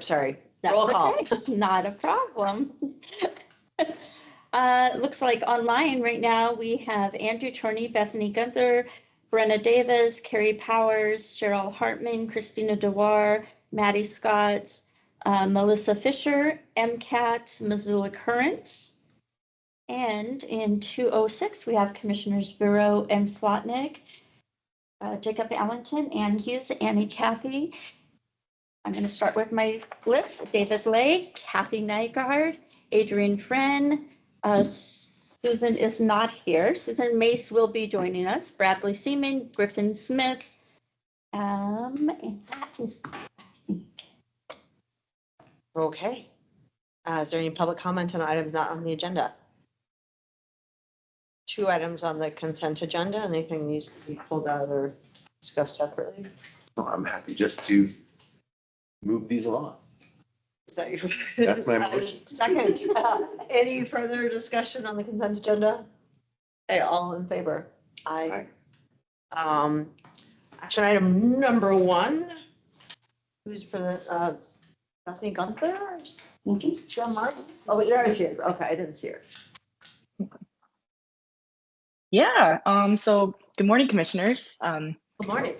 Sorry. That's Roll call. okay. Not a problem. Looks like online right now we have Andrew Chorney, Bethany Gunther, Brenna Davis, Carrie Powers, Cheryl Hartman, Christina Dewar, Maddie Scott, Melissa Fisher, MCAT, Missoula Current. And in 206, we have Commissioners Bureau and Slotnick, Jacob Allington, Ann Hughes, Annie Cathy. I'm going to start with my list. David Lake, Kathy Nygaard, Adrian Friend. Susan is not here. Susan Mace will be joining us. Bradley Seaman, Griffin Smith. And that is, Okay. Is there any public comment on items not on the agenda? 2 items on the consent agenda. Anything needs to be pulled out or discussed separately? Well, I'm happy just to move these along. Is that your? That's my motion. Second. Any further discussion on the consent agenda? Okay, all in favor? Aye. Action item number 1. Who's for the, Bethany Gunther? John Martin? Oh, there she is. Okay, I didn't see her. Yeah, so good morning, commissioners. Good morning.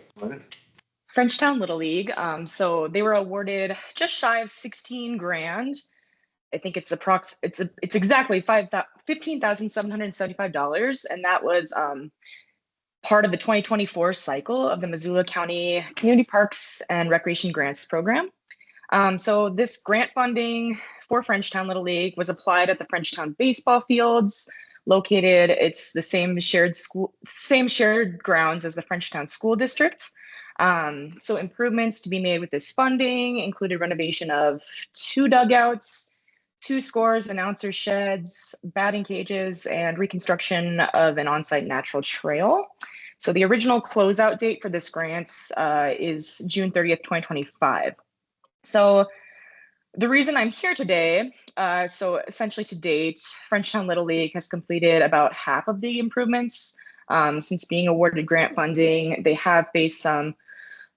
Frenchtown Little League. So they were awarded just shy of 16 grand. I think it's exactly $15,775, and that was part of the 2024 cycle of the Missoula County Community Parks and Recreation Grants Program. So this grant funding for Frenchtown Little League was applied at the Frenchtown baseball fields located. It's the same shared grounds as the Frenchtown School District. So improvements to be made with this funding included renovation of 2 dugouts, 2 scores, announcer sheds, batting cages, and reconstruction of an on-site natural trail. So the original closeout date for this grant is June 30th, 2025. So the reason I'm here today, so essentially to date, Frenchtown Little League has completed about half of the improvements. Since being awarded grant funding, they have faced some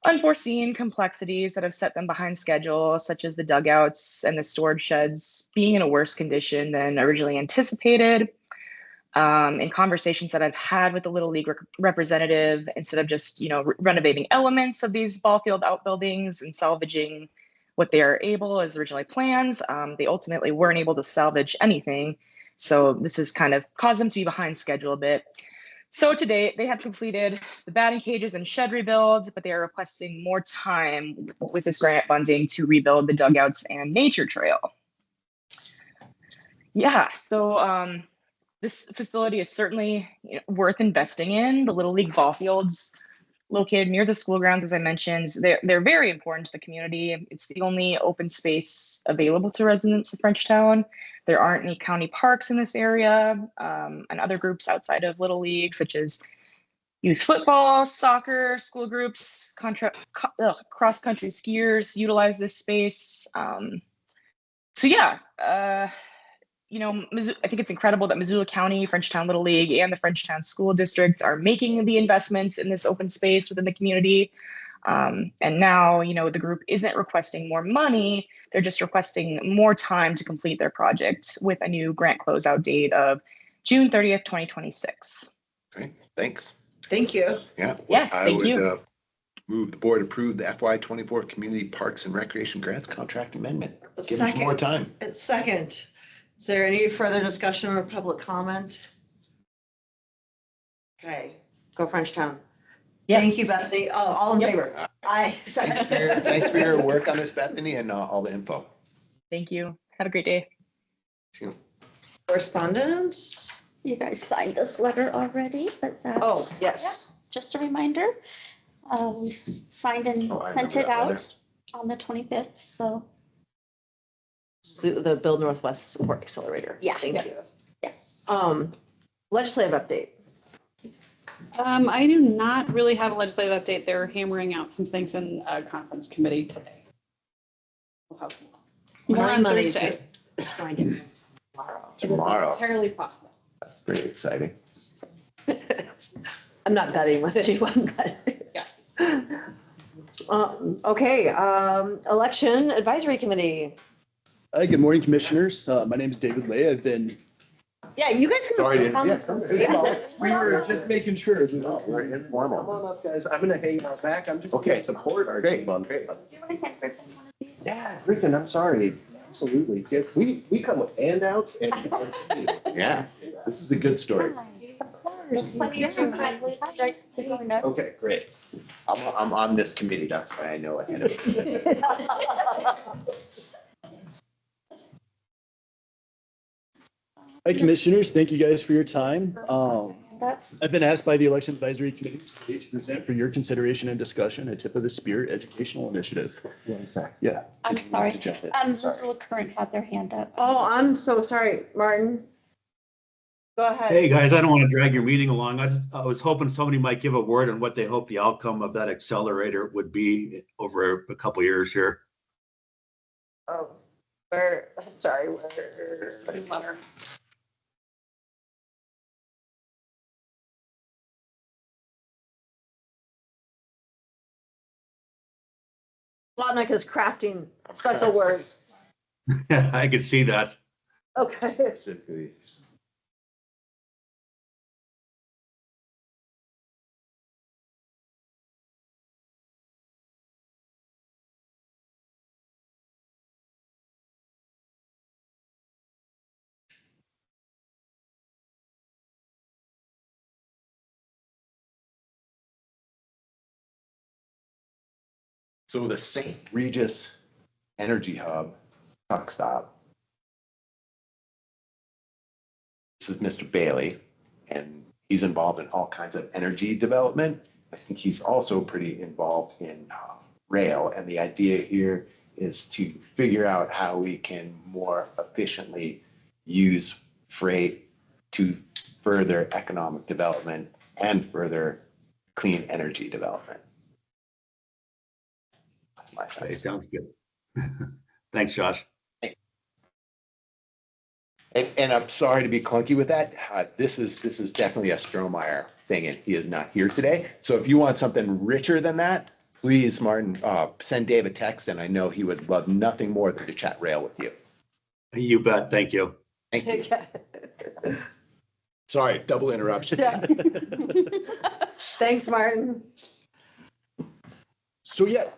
unforeseen complexities that have set them behind schedule, such as the dugouts and the storage sheds being in a worse condition than originally anticipated. In conversations that I've had with the Little League representative, instead of just renovating elements of these ball field outbuildings and salvaging what they are able as originally planned, they ultimately weren't able to salvage anything. So this has kind of caused them to be behind schedule a bit. So to date, they have completed the batting cages and shed rebuilds, but they are requesting more time with this grant funding to rebuild the dugouts and nature trail. Yeah, so this facility is certainly worth investing in. The Little League ball fields located near the school grounds, as I mentioned, they're very important to the community. It's the only open space available to residents of Frenchtown. There aren't any county parks in this area, and other groups outside of Little League, such as youth football, soccer, school groups, cross-country skiers utilize this space. So yeah, I think it's incredible that Missoula County, Frenchtown Little League, and the Frenchtown School District are making the investments in this open space within the community. And now, the group isn't requesting more money. They're just requesting more time to complete their project with a new grant closeout date of June 30th, 2026. Great, thanks. Thank you. Yeah, Thank you. Move the board approve the FY24 Community Parks and Recreation Grants Contract Amendment. Give us more time. Second. Is there any further discussion or public comment? Okay, go Frenchtown. Yes. Thank you, Bethany. Oh, all in favor? Aye. Thanks for your work on this, Bethany, and all the info. Thank you. Have a great day. Correspondence? you guys signed this letter already, but that's. Oh, yes. Just a reminder. We signed and sent it out on the 25th, so. The Build Northwest Support Accelerator. Yeah. Thank you. Yes. Legislative update. I do not really have a legislative update. They're hammering out some things in a conference committee today. We'll have more on Thursday. It's going to be tomorrow. Tomorrow. It's entirely possible. That's pretty exciting. I'm not betting with anyone, but. Yeah. Okay, election advisory committee. Hi, good morning, commissioners. My name is David Lay. I've been. Yeah, you guys Sorry, can come. yeah, come here. We were just making sure. Oh, we're informal. Come on up, guys. I'm gonna hang out back. I'm just. Okay. Support our Great, team on. great. Do you want to hand Griffin one of these? Yeah, Griffin, I'm sorry. Absolutely. Yeah, we come with handouts and. Yeah, this is a good story. Of course. Let me know if you kindly start going up. Okay, great. I'm on this committee, that's why I know ahead of it. Hi, commissioners. Thank you guys for your time. That's I've been asked by the election advisory committee today to present for your consideration and discussion a tip of the spear educational initiative. One sec. Yeah. I'm sorry. Sorry. Missoula Current had their hand up. Oh, I'm so sorry, Martin. Go ahead. Hey, guys, I don't want to drag your meeting along. I was hoping somebody might give a word on what they hope the outcome of that accelerator would be over a couple years here. Oh, where, sorry, where? Letter. Slotnick is crafting special words. I could see that. Okay. Specifically. So the St. Regis Energy Hub truck stop. This is Mr. Bailey, and he's involved in all kinds of energy development. I think he's also pretty involved in rail, and the idea here is to figure out how we can more efficiently use freight to further economic development and further clean energy development. That's my Okay, sense. sounds good. Thanks, Josh. And I'm sorry to be clunky with that. This is definitely a Strohmeyer thing, and he is not here today. So if you want something richer than that, please, Martin, send Dave a text, and I know he would love nothing more than to chat rail with you. You bet. Thank you. Thank you. Sorry, double interruption. Yeah. Thanks, Martin. So yeah,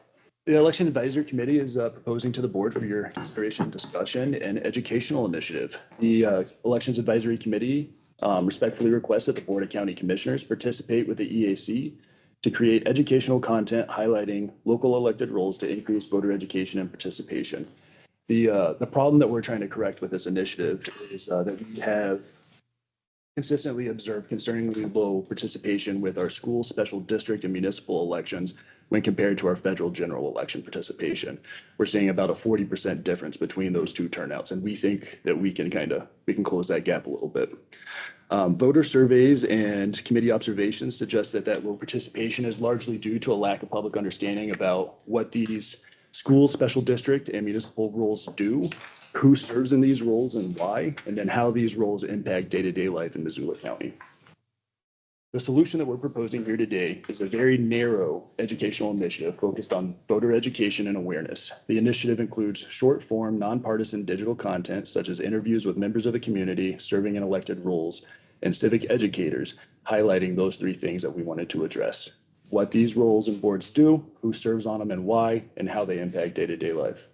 the election advisory committee is proposing to the board for your consideration, discussion, and educational initiative. The elections advisory committee respectfully requests that the board of county commissioners participate with the EAC to create educational content highlighting local elected roles to increase voter education and participation. The problem that we're trying to correct with this initiative is that we have consistently observed concerningly low participation with our school, special district, and municipal elections when compared to our federal general election participation. We're seeing about a 40% difference between those two turnouts, and we think that we can close that gap a little bit. Voter surveys and committee observations suggest that low participation is largely due to a lack of public understanding about what these school, special district, and municipal roles do, who serves in these roles and why, and then how these roles impact day-to-day life in Missoula County. The solution that we're proposing here today is a very narrow educational initiative focused on voter education and awareness. The initiative includes short-form, nonpartisan digital content such as interviews with members of the community serving in elected roles and civic educators, highlighting those three things that we wanted to address: what these roles and boards do, who serves on them and why, and how they impact day-to-day life.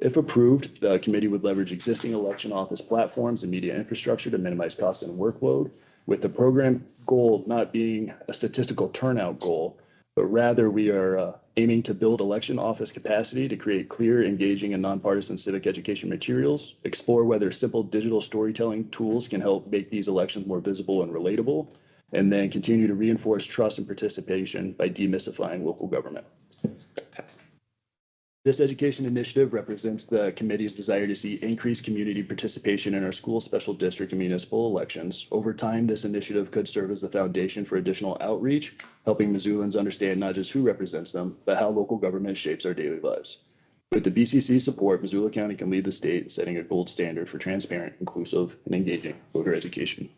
If approved, the committee would leverage existing election office platforms and media infrastructure to minimize cost and workload, with the program goal not being a statistical turnout goal, but rather we are aiming to build election office capacity to create clear, engaging, and nonpartisan civic education materials, explore whether simple digital storytelling tools can help make these elections more visible and relatable, and then continue to reinforce trust and participation by demystifying local government. This education initiative represents the committee's desire to see increased community participation in our school, special district, and municipal elections. Over time, this initiative could serve as the foundation for additional outreach, helping Missoulans understand not just who represents them, but how local government shapes our daily lives. With the BCC support, Missoula County can lead the state in setting a gold standard for transparent, inclusive, and engaging voter education.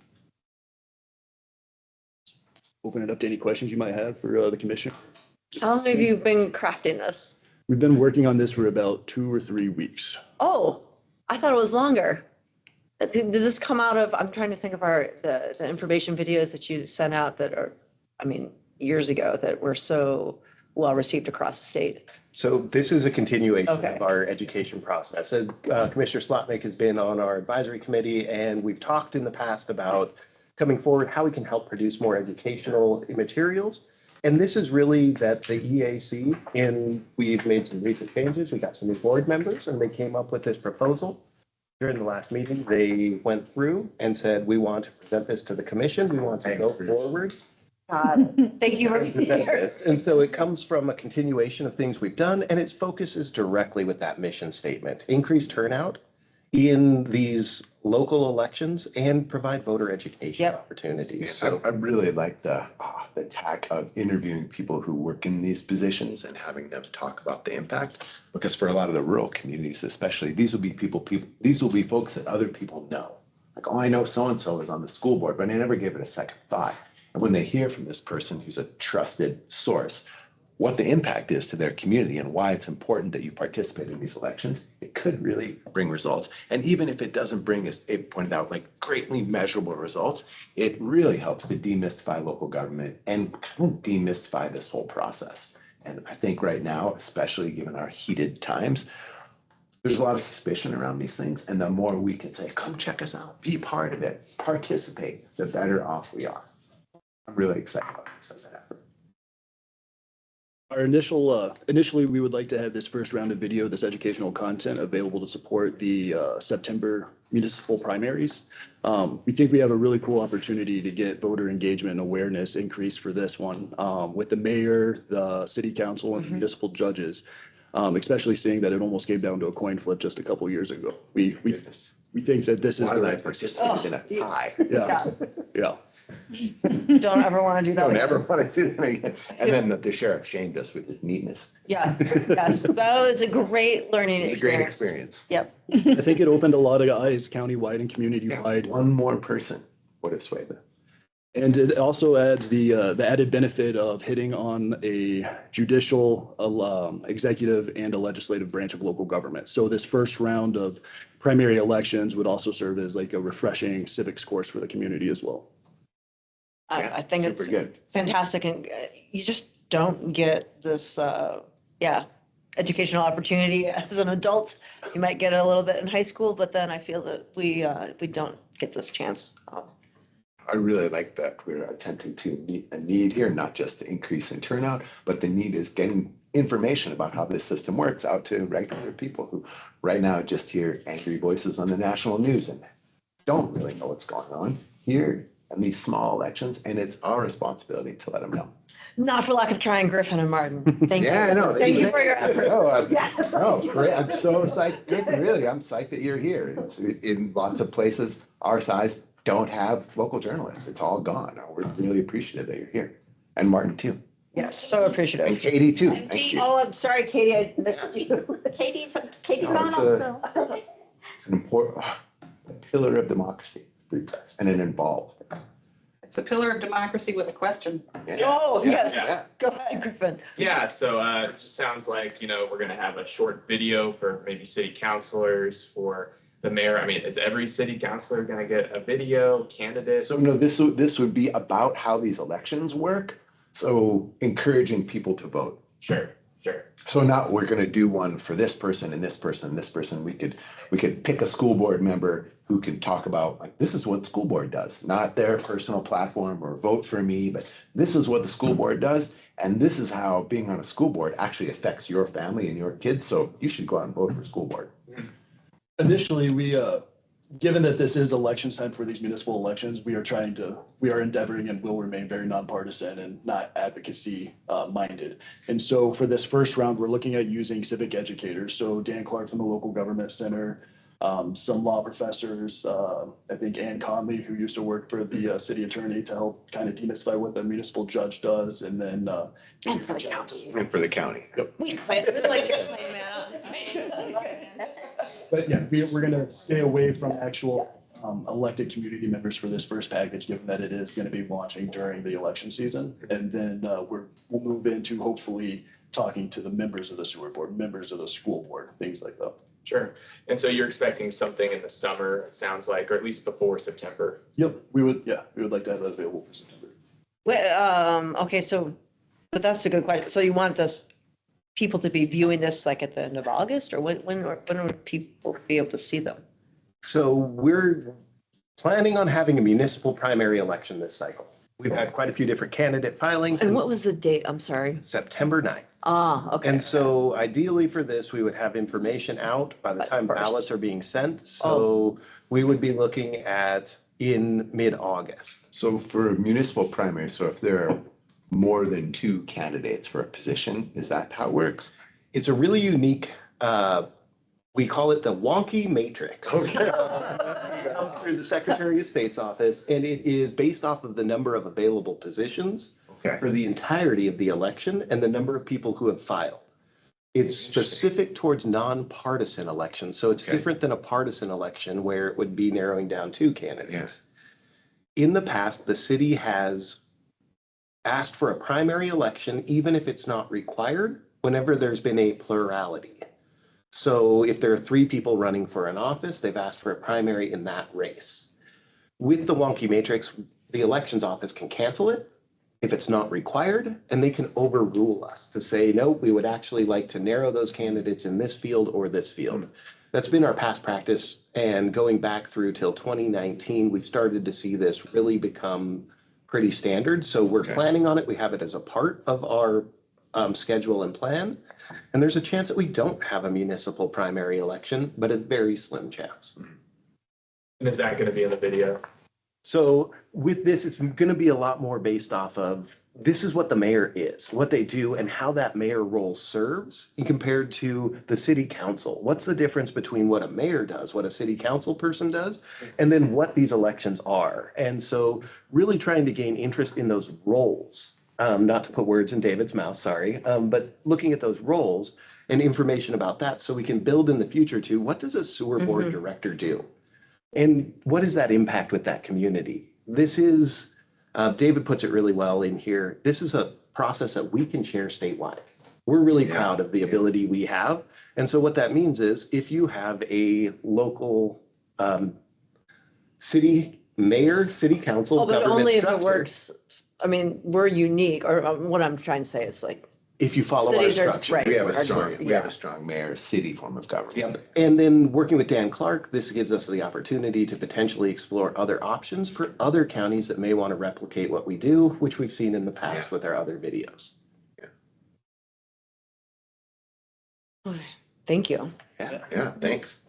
Open it up to any questions you might have for the commission. How long have you been crafting this? We've been working on this for about 2 or 3 weeks. Oh, I thought it was longer. Did this come out of, I'm trying to think of the information videos that you sent out that are, I mean, years ago that were so well received across the state. So this is a continuation Okay. of our education process. Commissioner Slotnick has been on our advisory committee, and we've talked in the past about coming forward, how we can help produce more educational materials. And this is really that the EAC, and we've made some recent changes. We got some new board members, and they came up with this proposal. During the last meeting, they went through and said, we want to present this to the commission. We want to go forward. Thank you for and being present here. this. And so it comes from a continuation of things we've done, and its focus is directly with that mission statement. Increase turnout in these local elections and provide voter education Yep. opportunities. So So I really like the tack of interviewing people who work in these positions and having them talk about the impact. Because for a lot of the rural communities especially, these will be these will be folks that other people know. Like, oh, I know so-and-so is on the school board, but I never gave it a second thought. And when they hear from this person who's a trusted source, what the impact is to their community and why it's important that you participate in these elections, it could really bring results. And even if it doesn't bring, as Abe pointed out, like greatly measurable results, it really helps to demystify local government and kind of demystify this whole process. And I think right now, especially given our heated times, there's a lot of suspicion around these things. And the more we can say, come check us out, be part of it, participate, the better off we are. I'm really excited about this as an effort. Our initially, we would like to have this first round of video, this educational content available to support the September municipal primaries. We think we have a really cool opportunity to get voter engagement and awareness increased for this one with the mayor, the city council, and the municipal judges, especially seeing that it almost came down to a coin flip just a couple years ago. We think that this is Why the did I right participate in a tie? Yeah. Don't ever want to do that. Don't again. ever want to do that again. And then the sheriff shamed us with his neatness. Yeah, yes, that was a great learning It was a great experience. Yep. I think it opened a lot of eyes countywide and community-wide. One more person would have swayed them. And it also adds the added benefit of hitting on a judicial, executive, and a legislative branch of local government. So this first round of primary elections would also serve as like a refreshing civics course for the community as well. I think it's Super good. fantastic, and you just don't get this, educational opportunity as an adult. You might get it a little bit in high school, but then I feel that we don't get this chance. I really like that we're attempting to meet a need here, not just the increase in turnout, but the need is getting information about how this system works out to regular people who right now just hear angry voices on the national news and don't really know what's going on here in these small elections. And it's our responsibility to let them know. Not for lack of trying, Griffin and Martin. Thank you. Yeah, I know. Thank you for your effort. Oh, great. I'm so psyched. Really, I'm psyched that you're here. It's in lots of places our size don't have local journalists. It's all gone. We're really appreciative that you're here. And Martin too. Yeah, so appreciative. And Katie too. Thank you. Oh, I'm sorry, Katie, I missed you. Katie's on it's also. It's an important pillar of democracy, free press, and it involved. It's a pillar of democracy with a question. Oh, yes. Yeah. Go ahead, Griffin. Yeah, so it just sounds like, we're gonna have a short video for maybe city councilors, for the mayor. I mean, is every city councilor gonna get a video, candidates? So no, this would be about how these elections work. So encouraging people to vote. Sure. So now we're going to do one for this person and this person and this person. We could pick a school board member who can talk about, like, this is what the school board does, not their personal platform or vote for me, but this is what the school board does. And this is how being on a school board actually affects your family and your kids. So you should go out and vote for school board. Initially, given that this is election time for these municipal elections, we are endeavoring and will remain very nonpartisan and not advocacy minded. And so for this first round, we're looking at using civic educators. So Dan Clark from the Local Government Center, some law professors, I think Ann Conley, who used to work for the city attorney, to help kind of demystify what the municipal judge does, and then And for the county. And for the county. We like to claim that. But yeah, we're going to stay away from actual elected community members for this first package, given that it is going to be launching during the election season. And then we'll move into hopefully talking to the members of the sewer board, members of the school board, things like that. Sure. And so you're expecting something in the summer, it sounds like, or at least before September. Yep, we would like to have that available for September. Well, okay, so, but that's a good question. So you want us, people to be viewing this like at the end of August, or when would people be able to see them? So we're planning on having a municipal primary election this cycle. We've had quite a few different candidate filings. And what was the date? I'm sorry. September 9th. Ah, okay. And so ideally for this, we would have information out by the time First. ballots are being sent. So we would be looking at in mid-August. So for municipal primary, so if there are more than 2 candidates for a position, is that how it works? It's a really unique, we call it the wonky matrix. Okay. It comes through the Secretary of State's office, and it is based off of the number of available positions Okay. for the entirety of the election and the number of people who have filed. It's specific towards nonpartisan elections, so it's Okay. different than a partisan election where it would be narrowing down 2 candidates. In the past, the city has asked for a primary election, even if it's not required, whenever there's been a plurality. So if there are 3 people running for an office, they've asked for a primary in that race. With the wonky matrix, the elections office can cancel it if it's not required, and they can overrule us to say, no, we would actually like to narrow those candidates in this field or this field. That's been our past practice, and going back through till 2019, we've started to see this really become pretty standard. So we're Okay. planning on it. We have it as a part of our schedule and plan. And there's a chance that we don't have a municipal primary election, but a very slim chance. And is that going to be in the video? So with this, it's going to be a lot more based off of this is what the mayor is, what they do, and how that mayor role serves compared to the city council. What's the difference between what a mayor does, what a city council person does, and then what these elections are? And so really trying to gain interest in those roles, not to put words in David's mouth, sorry, but looking at those roles and information about that so we can build in the future to what does a sewer board director do? And what is that impact with that community? This is, David puts it really well in here. This is a process that we can share statewide. We're really proud of the ability we have. And so what that means is if you have a local city mayor, city council, Oh, but government only if it structure, works. I mean, we're unique, or what I'm trying to say is like, if you follow our cities are, structure. right. We have a are- strong, we yeah. have a strong mayor, city form of government. Yep. And then working with Dan Clark, this gives us the opportunity to potentially explore other options for other counties that may want to replicate what we do, which we've seen in the past with our other videos. Thank you. Yeah, thanks.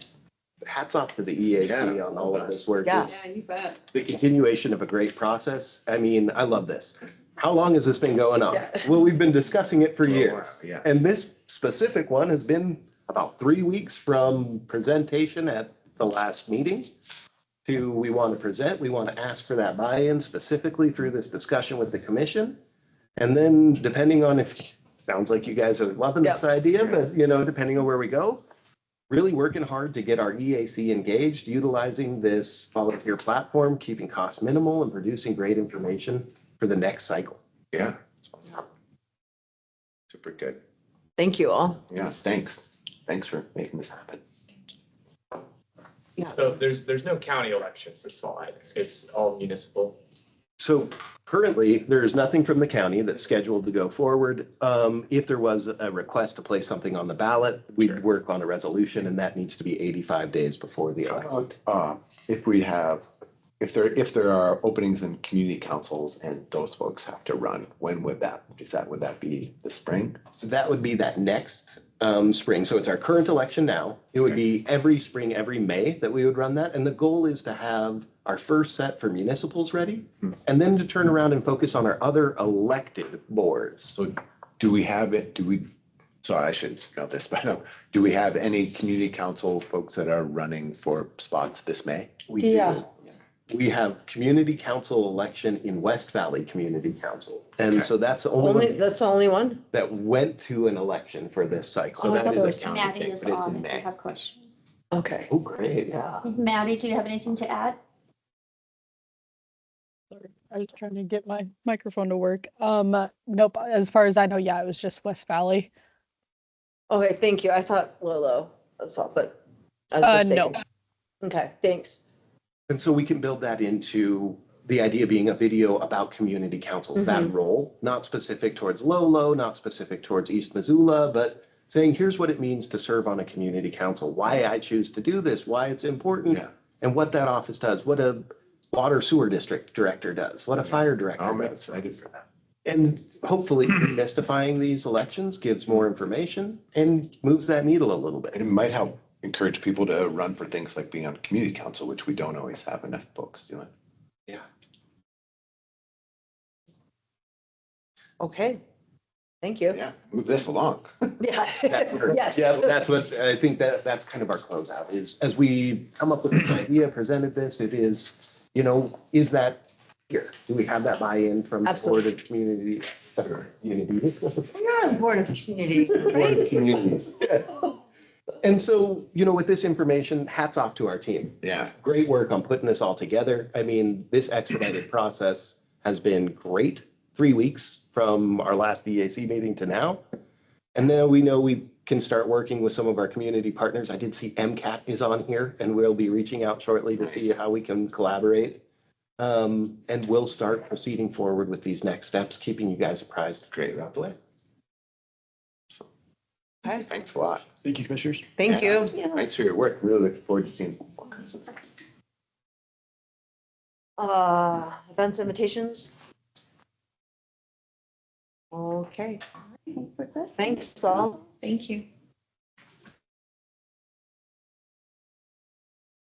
Hats off to the EAC Yeah. on all of this work. Yeah. It's Yeah, you bet. the continuation of a great process. I mean, I love this. How long has this been going on? Yeah. Well, we've been discussing it for For a years. while, yeah. And this specific one has been about 3 weeks from presentation at the last meeting to we want to present, we want to ask for that buy-in specifically through this discussion with the commission. And then depending on if, sounds like you guys are loving this idea, but depending on where we go, really working hard to get our EAC engaged, utilizing this volunteer platform, keeping costs minimal and producing great information for the next cycle. Yeah. Super good. Thank you all. Yeah, thanks. Thanks for making this happen. Yeah. So there's no county elections this fall either. It's all municipal. So currently, there is nothing from the county that's scheduled to go forward. If there was a request to place something on the ballot, we'd Sure. work on a resolution and that needs to be 85 days before the How election. about, if there are openings in community councils and those folks have to run, when would that be the spring? So that would be that next spring. So it's our current election now. It would be every spring, every May that we would run that. And the goal is to have our first set for municipals ready and then to turn around and focus on our other elected boards. So so I should know this, but do we have any community council folks that are running for spots this May? We do. Yeah. We have community council election in West Valley Community Council. And Okay. so that's the only Only, one that's the only one? that went to an election for this cycle. So Oh, I that thought is it a was- county Maddie thing, is but it's on in if you May. have questions. Okay. Oh, great. Yeah. Maddie, do you have anything to add? Sorry, I was trying to get my microphone to work. Nope, as far as I know, yeah, it was just West Valley. Okay, thank you. I thought Lolo as well, but I was No. mistaken. Okay, thanks. And so we can build that into the idea being a video about community councils, that role, not specific towards Lolo, not specific towards East Missoula, but saying, here's what it means to serve on a community council, why I choose to do this, why it's important, Yeah. and what that office does, what a water sewer district director does, what a fire director I'm does. excited for that. And hopefully demystifying these elections gives more information and moves that needle a little bit. And it might help encourage people to run for things like being on community council, which we don't always have enough folks doing. Yeah. Okay, thank you. Yeah, move this along. Yeah, yes. Yeah, that's what, I think that's kind of our closeout is, as we come up with this idea, presented this, it is, is that here? Do we have that buy-in from the Board of Community? Unity? You're on board of community. Board of Communities. And so, with this information, hats off to our team. Yeah. Great work on putting this all together. I mean, this expedited process has been great. 3 weeks from our last EAC meeting to now. And now we know we can start working with some of our community partners. I did see MCAT is on here and we'll be reaching out shortly to see how we can collaborate. And we'll start proceeding forward with these next steps, keeping you guys apprised. Great, right the way. So, Okay. thanks a lot. Thank you, commissioners. Thank Yeah. you. Thanks for your work. Really looking forward to seeing all kinds of stuff. Events invitations. Okay, I think we're good. thanks all. Thank you.